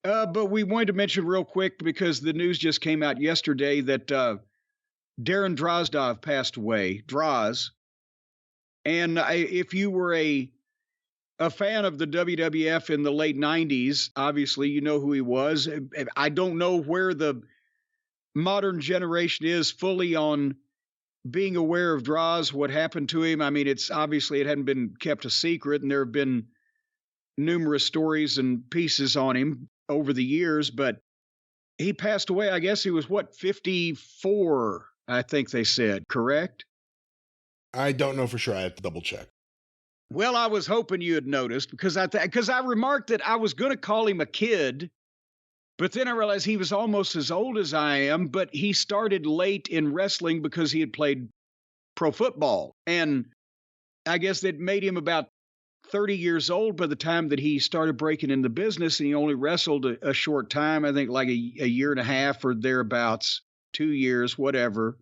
But we wanted to mention real quick because the news just came out yesterday that Darren Drozdov passed away. Droz, and if you were a fan of the WWF in the late '90s, obviously you know who he was. I don't know where the modern generation is fully on being aware of Droz, what happened to him. I mean, it's obviously it hadn't been kept a secret, and there have been numerous stories and pieces on him over the years, but he passed away. I guess he was what, 54, I think they said, correct? I don't know for sure. I have to double check. Well, I was hoping you had noticed because I remarked that I was going to call him a kid, but then I realized he was almost as old as I am, but he started late in wrestling because he had played pro football. And I guess that made him about 30 years old by the time that he started breaking in the business, and he only wrestled a short time, I think like a year and a half or thereabouts, 2 years, whatever.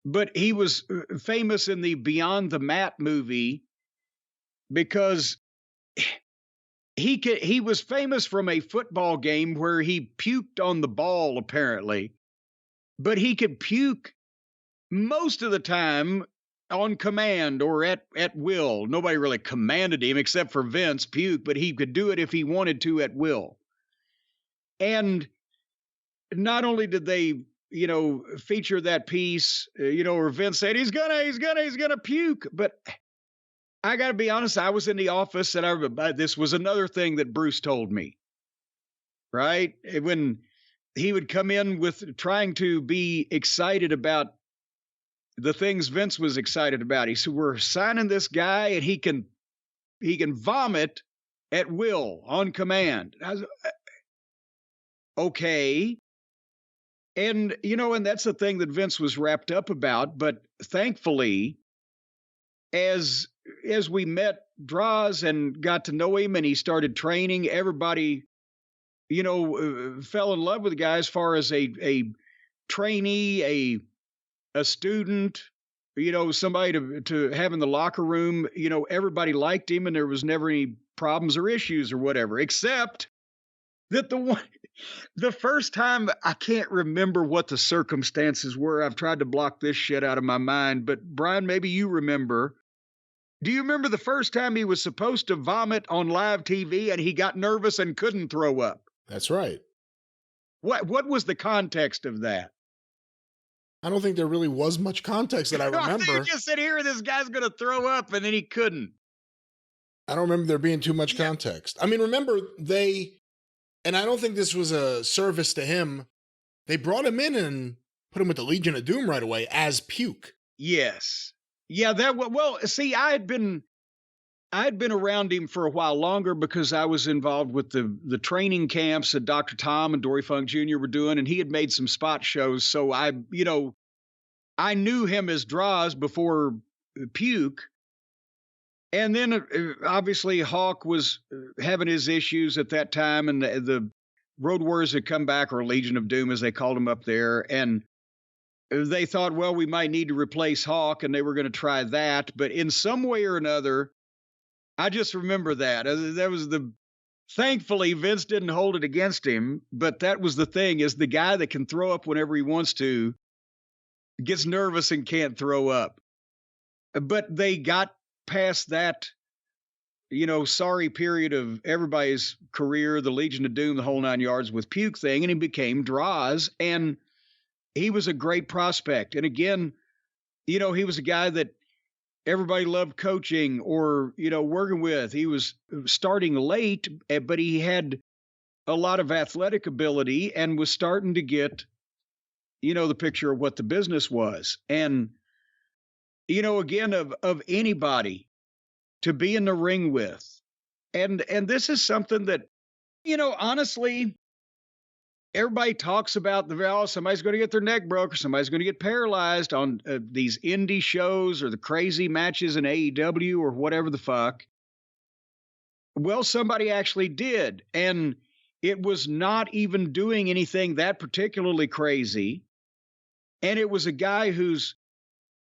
But he was famous in the Beyond the Mat movie because he was famous from a football game where he puked on the ball, apparently, but he could puke most of the time on command or at will. Nobody really commanded him except for Vince puke, but he could do it if he wanted to at will. And not only did they, feature that piece, where Vince said he's gonna puke, but I got to be honest, I was in the office and this was another thing that Bruce told me, right? When he would come in with trying to be excited about the things Vince was excited about. He said, we're signing this guy and he can vomit at will on command. I was, okay. And, and that's the thing that Vince was wrapped up about. But thankfully, as we met Droz and got to know him and he started training, everybody, fell in love with the guy as far as a trainee, a student, somebody to have in the locker room. Everybody liked him and there was never any problems or issues or whatever, except that the first time, I can't remember what the circumstances were. I've tried to block this shit out of my mind, but Brian, maybe you remember. Do you remember the first time he was supposed to vomit on live TV and he got nervous and couldn't throw up? That's right. What was the context of that? I don't think there really was much context that I remember. You just said, here, this guy's going to throw up, and then he couldn't. I don't remember there being too much context. I mean, remember and I don't think this was a service to him, they brought him in and put him with the Legion of Doom right away as Puke. Yes. Yeah, well, see, I had been around him for a while longer because I was involved with the training camps that Dr. Tom and Dory Funk Jr. were doing, and he had made some spot shows. So I knew him as Droz before Puke. And then obviously Hawk was having his issues at that time, and the Road Warriors had come back, or Legion of Doom as they called him up there, and they thought, well, we might need to replace Hawk, and they were going to try that. But in some way or another, I just remember that. That was thankfully, Vince didn't hold it against him, but that was the thing, is the guy that can throw up whenever he wants to gets nervous and can't throw up. But they got past that, sorry period of everybody's career, the Legion of Doom, the whole 9 yards with Puke thing, and he became Droz, and he was a great prospect. And again, he was a guy that everybody loved coaching or, working with. He was starting late, but he had a lot of athletic ability and was starting to get, the picture of what the business was. And, again, of anybody to be in the ring with. And this is something that, honestly, everybody talks about somebody's going to get their neck broke or somebody's going to get paralyzed on these indie shows or the crazy matches in AEW or whatever the fuck. Well, somebody actually did. And it was not even doing anything that particularly crazy. And it was a guy whose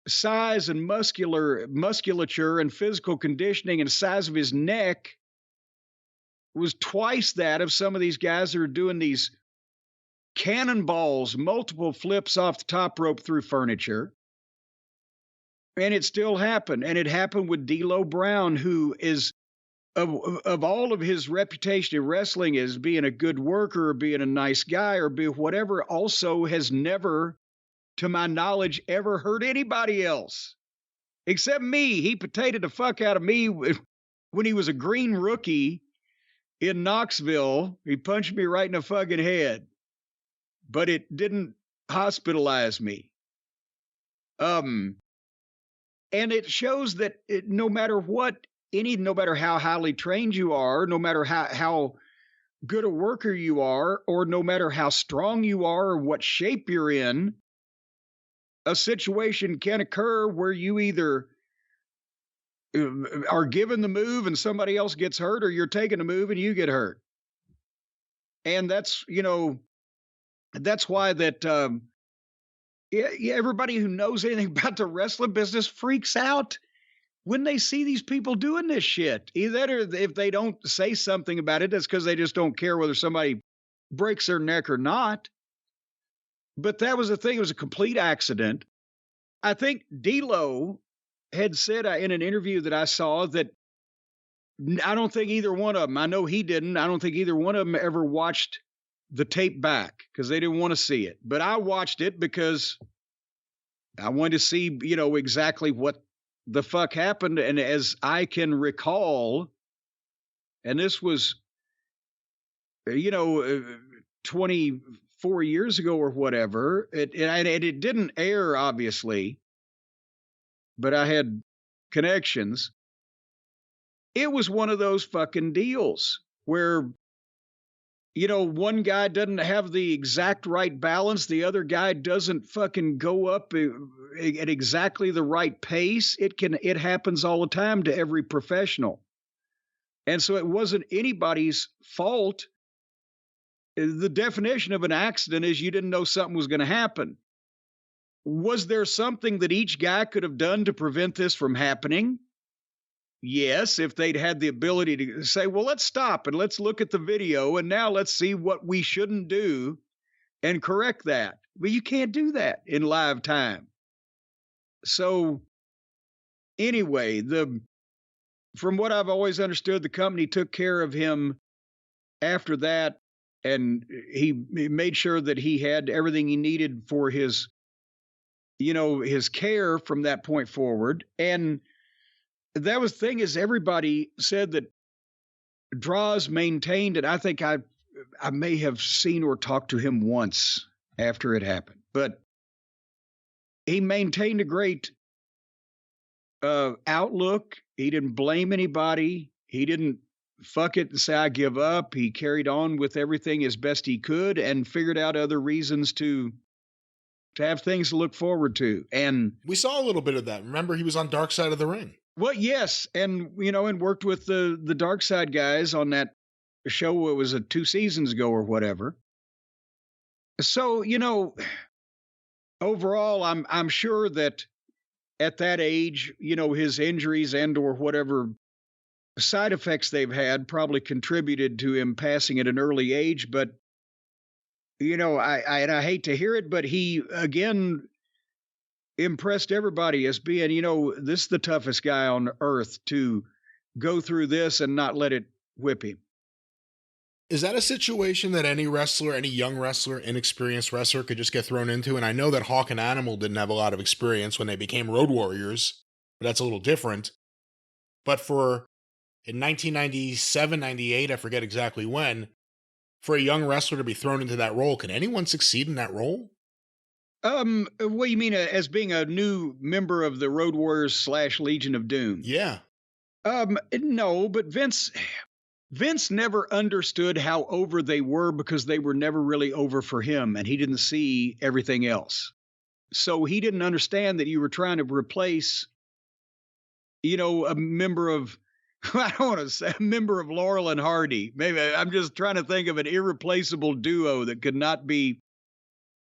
size and musculature and physical conditioning and size of his neck was twice that of some of these guys that are doing these cannonballs, multiple flips off the top rope through furniture. And it still happened. And it happened with D'Lo Brown, who is, of all of his reputation in wrestling as being a good worker or being a nice guy or be whatever, also has never, to my knowledge, ever hurt anybody else except me. He potatoed the fuck out of me when he was a green rookie in Knoxville. He punched me right in the fucking head, but it didn't hospitalize me. And it shows that no matter what, no matter how highly trained you are, no matter how good a worker you are, or no matter how strong you are or what shape you're in, a situation can occur where you either are given the move and somebody else gets hurt, or you're taking the move and you get hurt. And that's, that's why that everybody who knows anything about the wrestling business freaks out when they see these people doing this shit. Either if they don't say something about it, that's because they just don't care whether somebody breaks their neck or not. But that was the thing. It was a complete accident. I think D'Lo had said in an interview that I saw that I don't think either one of them, I know he didn't, I don't think either one of them ever watched the tape back because they didn't want to see it. But I watched it because I wanted to see, exactly what the fuck happened. And as I can recall, and this was, 24 years ago or whatever, it didn't air, obviously, but I had connections. It was one of those fucking deals where, one guy doesn't have the exact right balance. The other guy doesn't fucking go up at exactly the right pace. It happens all the time to every professional. And so it wasn't anybody's fault. The definition of an accident is you didn't know something was going to happen. Was there something that each guy could have done to prevent this from happening? Yes, if they'd had the ability to say, well, let's stop and let's look at the video and now let's see what we shouldn't do and correct that. But you can't do that in live time. So anyway, from what I've always understood, the company took care of him after that, and he made sure that he had everything he needed for his, his care from that point forward. And that was the thing, is everybody said that Droz maintained it. I think I may have seen or talked to him once after it happened, but he maintained a great outlook. He didn't blame anybody. He didn't fuck it and say, I give up. He carried on with everything as best he could and figured out other reasons to have things to look forward to. And we saw a little bit of that. Remember, he was on Dark Side of the Ring. Well, yes. And, and worked with the Dark Side guys on that show. It was 2 seasons ago or whatever. So, overall, I'm sure that at that age, his injuries and or whatever side effects they've had probably contributed to him passing at an early age. But, I hate to hear it, but he, again, impressed everybody as being, this is the toughest guy on earth to go through this and not let it whip him. Is that a situation that any wrestler, any young wrestler, inexperienced wrestler could just get thrown into? And I know that Hawk and Animal didn't have a lot of experience when they became Road Warriors, but that's a little different. But in 1997, 98, I forget exactly when, for a young wrestler to be thrown into that role, can anyone succeed in that role? What do you mean as being a new member of the Road Warriors / Legion of Doom? Yeah. No, but Vince never understood how over they were because they were never really over for him, and he didn't see everything else. So he didn't understand that you were trying to replace, a member of, I don't want to say a member of Laurel and Hardy. Maybe I'm just trying to think of an irreplaceable duo that could not be.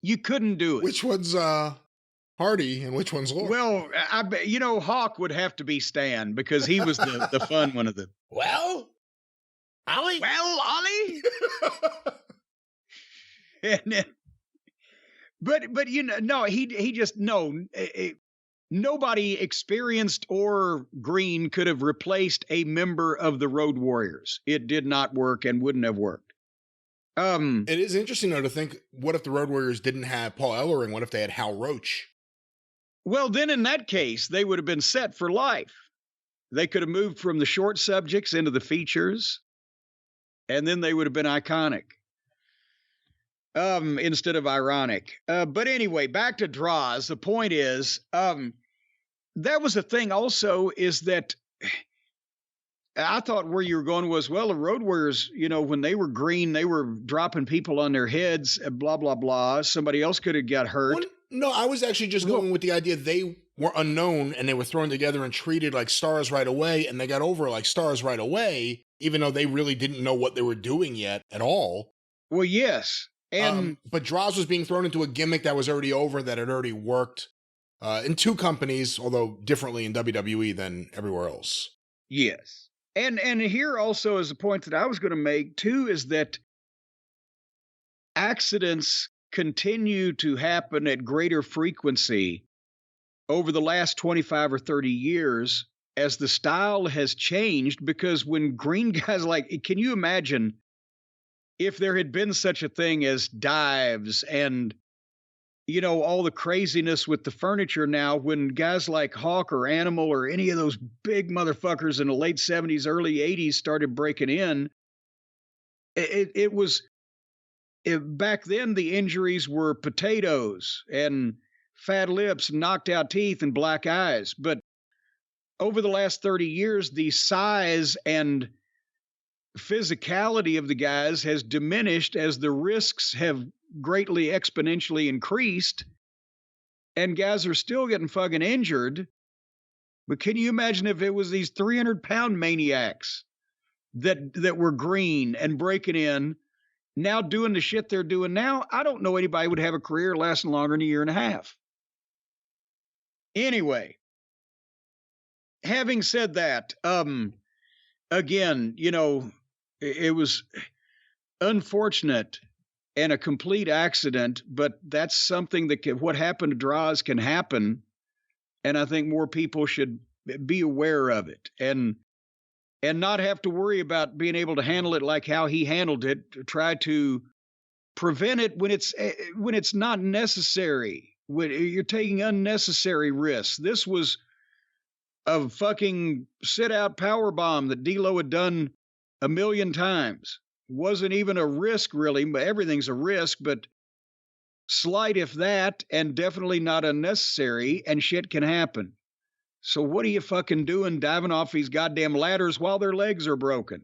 You couldn't do it. Which one's Hardy and which one's Laurel? Well, I bet Hawk would have to be Stan because he was the fun one of them. Well, Ollie? Well, Ollie? And then, but you know, no, he just, no, nobody experienced or green could have replaced a member of the Road Warriors. It did not work and wouldn't have worked. It is interesting, though, to think, what if the Road Warriors didn't have Paul Ellering? What if they had Hal Roach? Well, then in that case, they would have been set for life. They could have moved from the short subjects into the features, and then they would have been iconic. Instead of ironic. But anyway, back to Droz. The point is, that was the thing also, is that I thought where you were going was, well, the Road Warriors, you know, when they were green, they were dropping people on their heads, blah, blah, blah. Somebody else could have got hurt. Well, no, I was actually just going with the idea they were unknown and they were thrown together and treated like stars right away, and they got over like stars right away, even though they really didn't know what they were doing yet at all. Well, yes. And but Droz was being thrown into a gimmick that was already over, that had already worked in two companies, although differently in WWE than everywhere else. Yes. And here also is a point that I was going to make too, is that accidents continue to happen at greater frequency over the last 25 or 30 years as the style has changed, because when green guys, like, can you imagine if there had been such a thing as dives and, you know, all the craziness with the furniture now, when guys like Hawk or Animal or any of those big motherfuckers in the late 70s, early 80s started breaking in, it was, back then the injuries were potatoes and fat lips, knocked out teeth, and black eyes. But over the last 30 years, the size and physicality of the guys has diminished as the risks have greatly exponentially increased, and guys are still getting fucking injured. But can you imagine if it was these 300-pound maniacs that were green and breaking in, now doing the shit they're doing now? I don't know anybody would have a career lasting longer than a year and a half. Anyway, having said that, again, you know, it was unfortunate and a complete accident, but that's something that what happened to Droz can happen. And I think more people should be aware of it and not have to worry about being able to handle it like how he handled it, to try to prevent it when it's not necessary, when you're taking unnecessary risks. This was a fucking sit-out power bomb that D-Lo had done 1 million times. Wasn't even a risk, really, but everything's a risk, but slight if that, and definitely not unnecessary, and shit can happen. So what are you fucking doing diving off these goddamn ladders while their legs are broken?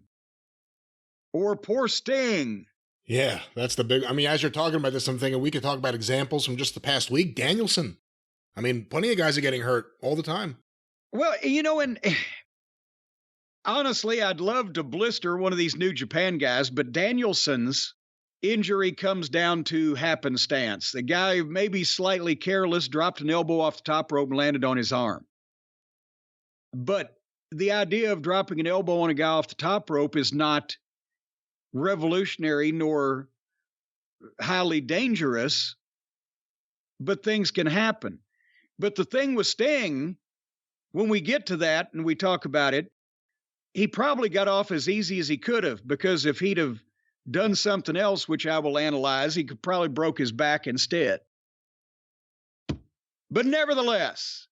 Or poor Sting. Yeah, that's the big, I mean, as you're talking about this, I'm thinking we could talk about examples from just the past week. Danielson. I mean, plenty of guys are getting hurt all the time. Well, you know, and honestly, I'd love to blister one of these New Japan guys, but Danielson's injury comes down to happenstance. The guy, maybe slightly careless, dropped an elbow off the top rope and landed on his arm. But the idea of dropping an elbow on a guy off the top rope is not revolutionary nor highly dangerous, but things can happen. But the thing with Sting, when we get to that and we talk about it, he probably got off as easy as he could have, because if he'd have done something else, which I will analyze, he could probably broke his back instead. But nevertheless,